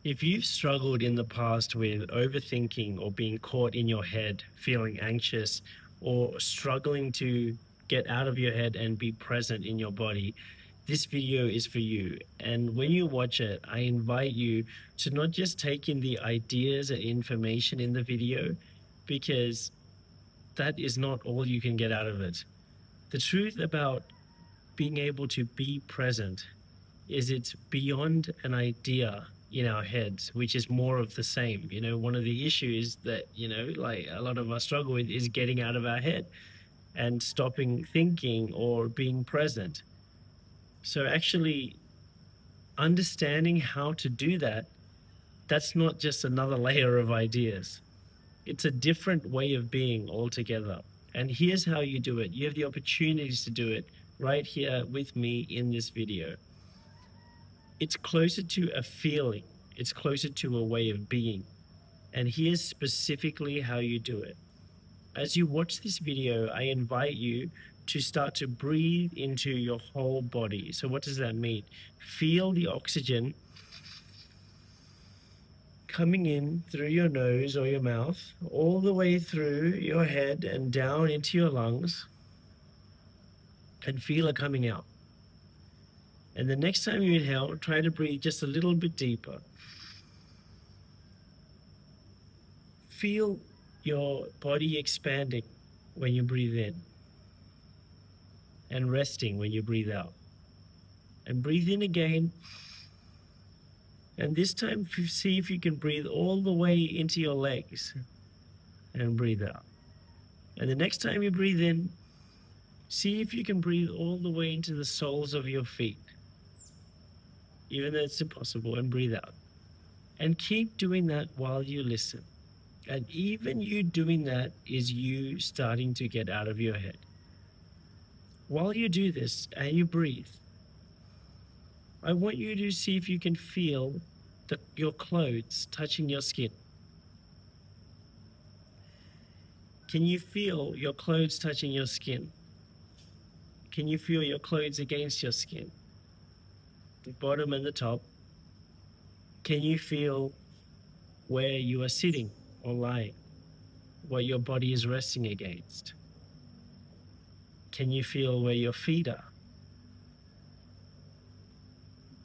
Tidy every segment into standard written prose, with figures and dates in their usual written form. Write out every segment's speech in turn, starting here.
If you've struggled in the past with overthinking or being caught in your head, feeling anxious, or struggling to get out of your head and be present in your body, this video is for you. And when you watch it, I invite you to not just take in the ideas and information in the video, because that is not all you can get out of it. The truth about being able to be present is it's beyond an idea in our heads, which is more of the same. One of the issues that, like a lot of us struggle with is getting out of our head and stopping thinking or being present. So actually understanding how to do that, that's not just another layer of ideas. It's a different way of being altogether. And here's how you do it. You have the opportunities to do it right here with me in this video. It's closer to a feeling. It's closer to a way of being. And here's specifically how you do it. As you watch this video, I invite you to start to breathe into your whole body. So what does that mean? Feel the oxygen coming in through your nose or your mouth, all the way through your head and down into your lungs, and feel it coming out. And the next time you inhale, try to breathe just a little bit deeper. Feel your body expanding when you breathe in and resting when you breathe out. And breathe in again. And this time, see if you can breathe all the way into your legs and breathe out. And the next time you breathe in, see if you can breathe all the way into the soles of your feet, even though it's impossible, and breathe out. And keep doing that while you listen. And even you doing that is you starting to get out of your head. While you do this and you breathe, I want you to see if you can feel your clothes touching your skin. Can you feel your clothes touching your skin? Can you feel your clothes against your skin? The bottom and the top. Can you feel where you are sitting or lying, what your body is resting against? Can you feel where your feet are?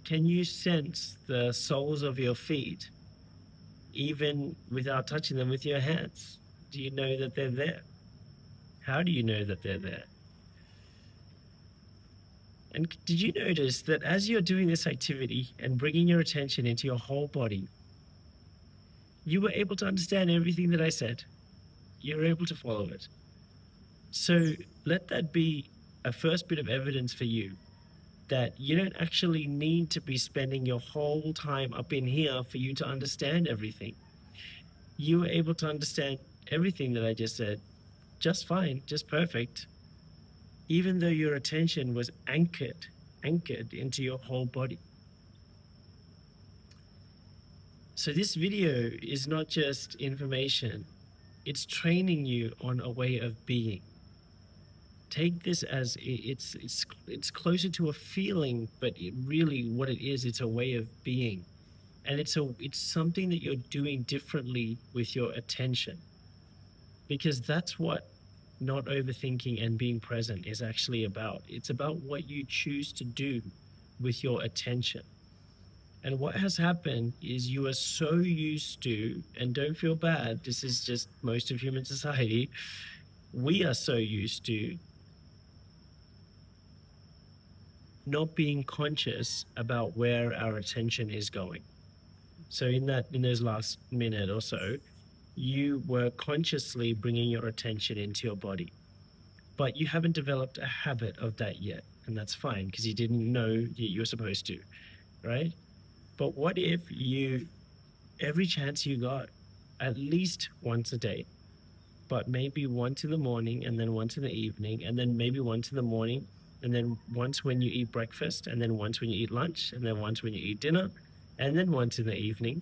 Can you sense the soles of your feet, even without touching them with your hands? Do you know that they're there? How do you know that they're there? And did you notice that as you're doing this activity and bringing your attention into your whole body, you were able to understand everything that I said? You were able to follow it. So let that be a first bit of evidence for you that you don't actually need to be spending your whole time up in here for you to understand everything. You were able to understand everything that I just said just fine, just perfect, even though your attention was anchored into your whole body. So this video is not just information, it's training you on a way of being. Take this as it's closer to a feeling, but really what it is, it's a way of being. And it's something that you're doing differently with your attention, because that's what not overthinking and being present is actually about. It's about what you choose to do with your attention. And what has happened is you are so used to, and don't feel bad, this is just most of human society, we are so used to not being conscious about where our attention is going. So in those last minute or so, you were consciously bringing your attention into your body, but you haven't developed a habit of that yet. And that's fine, because you didn't know that you were supposed to, right? But what if you, every chance you got, at least once a day, but maybe once in the morning, and then once in the evening, and then maybe once in the morning, and then once when you eat breakfast, and then once when you eat lunch, and then once when you eat dinner, and then once in the evening,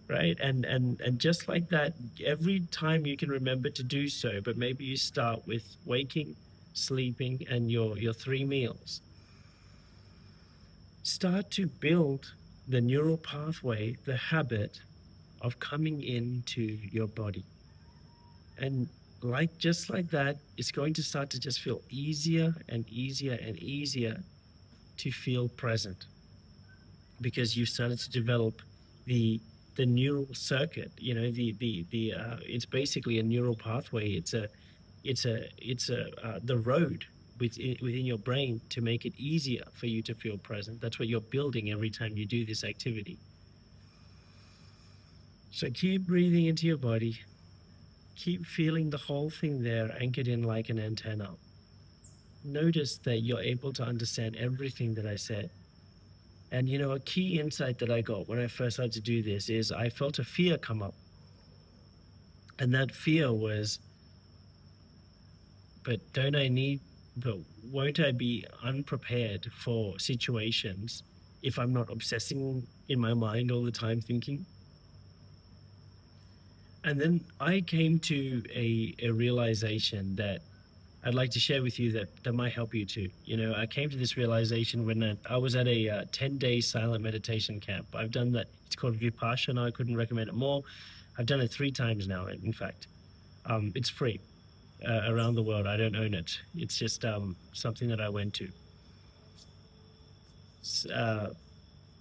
right? And just like that, every time you can remember to do so, but maybe you start with waking, sleeping, and your 3 meals. Start to build the neural pathway, the habit of coming into your body. And like just like that, it's going to start to just feel easier and easier and easier to feel present, because you've started to develop the neural circuit. It's basically a neural pathway. It's a the road within your brain to make it easier for you to feel present. That's what you're building every time you do this activity. So keep breathing into your body. Keep feeling the whole thing there anchored in like an antenna. Notice that you're able to understand everything that I said. And a key insight that I got when I first started to do this is I felt a fear come up. And that fear was, but don't I need, but won't I be unprepared for situations if I'm not obsessing in my mind all the time thinking? And then I came to a realization that I'd like to share with you that might help you too. I came to this realization when I was at a 10-day silent meditation camp. I've done that. It's called Vipassana. I couldn't recommend it more. I've done it 3 times now, in fact. It's free around the world. I don't own it. It's just something that I went to.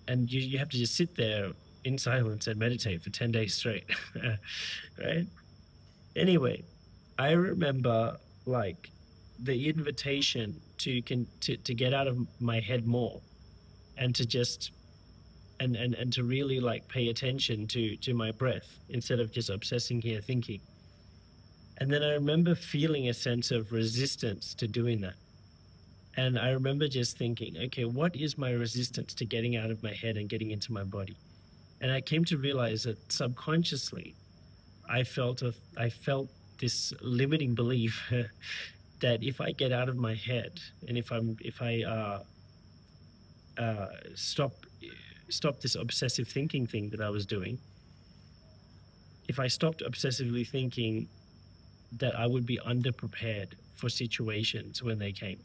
And you have to just sit there in silence and meditate for 10 days straight, right? Anyway, I remember like the invitation to get out of my head more, and to just and to really like pay attention to my breath instead of just obsessing here thinking. And then I remember feeling a sense of resistance to doing that. And I remember just thinking, okay, what is my resistance to getting out of my head and getting into my body? And I came to realize that subconsciously I felt this limiting belief that if I get out of my head, and if I stop this obsessive thinking thing that I was doing, if I stopped obsessively thinking, that I would be underprepared for situations when they came.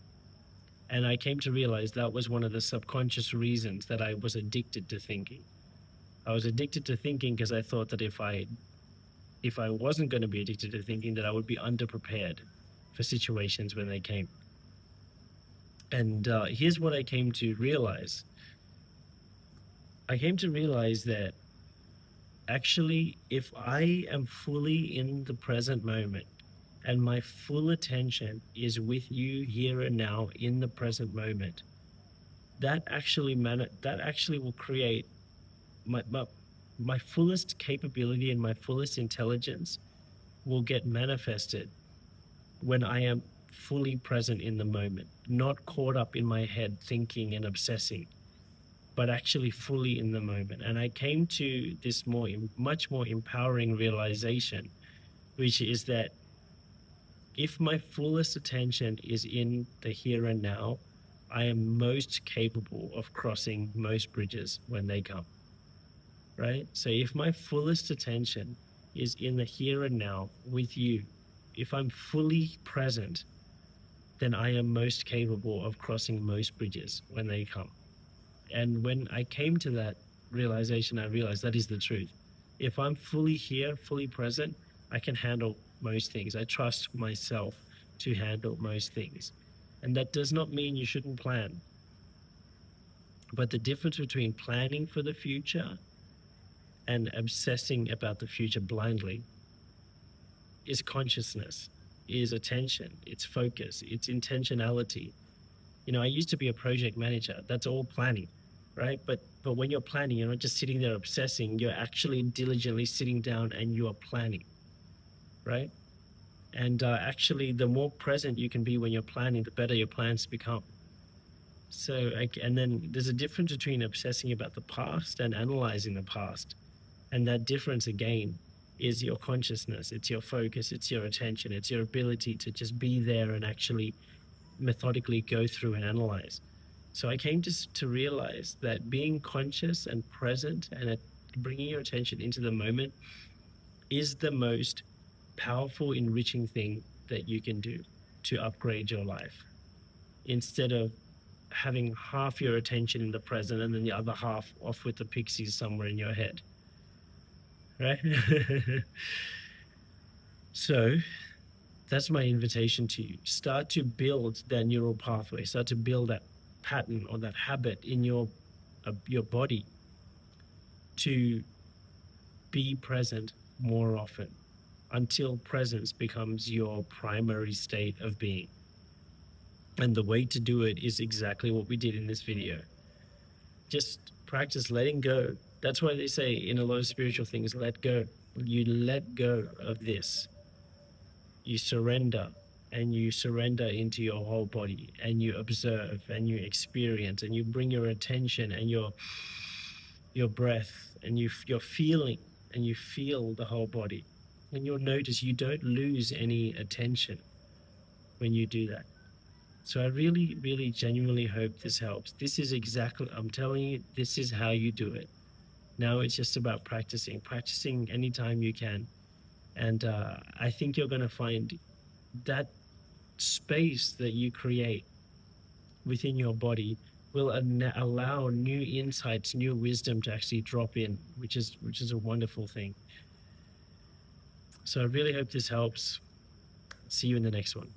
And I came to realize that was one of the subconscious reasons that I was addicted to thinking. I was addicted to thinking because I thought that if I wasn't going to be addicted to thinking, that I would be underprepared for situations when they came. And here's what I came to realize. I came to realize that actually, if I am fully in the present moment and my full attention is with you here and now in the present moment, that actually will create my fullest capability, and my fullest intelligence will get manifested when I am fully present in the moment, not caught up in my head thinking and obsessing, but actually fully in the moment. And I came to this much more empowering realization, which is that if my fullest attention is in the here and now, I am most capable of crossing most bridges when they come, right? So if my fullest attention is in the here and now with you, if I'm fully present, then I am most capable of crossing most bridges when they come. And when I came to that realization, I realized that is the truth. If I'm fully here, fully present, I can handle most things. I trust myself to handle most things. And that does not mean you shouldn't plan. But the difference between planning for the future and obsessing about the future blindly is consciousness, is attention, it's focus, it's intentionality. I used to be a project manager. That's all planning, right? But when you're planning, you're not just sitting there obsessing. You're actually diligently sitting down and you are planning, right? And actually, the more present you can be when you're planning, the better your plans become. So, and then there's a difference between obsessing about the past and analyzing the past. And that difference, again, is your consciousness. It's your focus. It's your attention. It's your ability to just be there and actually methodically go through and analyze. So I came to realize that being conscious and present and bringing your attention into the moment is the most powerful, enriching thing that you can do to upgrade your life. Instead of having half your attention in the present and then the other half off with the pixies somewhere in your head, right? So that's my invitation to you. Start to build that neural pathway. Start to build that pattern or that habit in your body to be present more often until presence becomes your primary state of being. And the way to do it is exactly what we did in this video. Just practice letting go. That's why they say in a lot of spiritual things, let go. You let go of this. You surrender, and you surrender into your whole body, and you observe and you experience, and you bring your attention and your breath and your feeling, and you feel the whole body. And you'll notice you don't lose any attention when you do that. So I really, really genuinely hope this helps. This is exactly, I'm telling you, this is how you do it. Now it's just about practicing anytime you can. And I think you're going to find that space that you create within your body will allow new insights, new wisdom to actually drop in, which is a wonderful thing. So I really hope this helps. See you in the next one.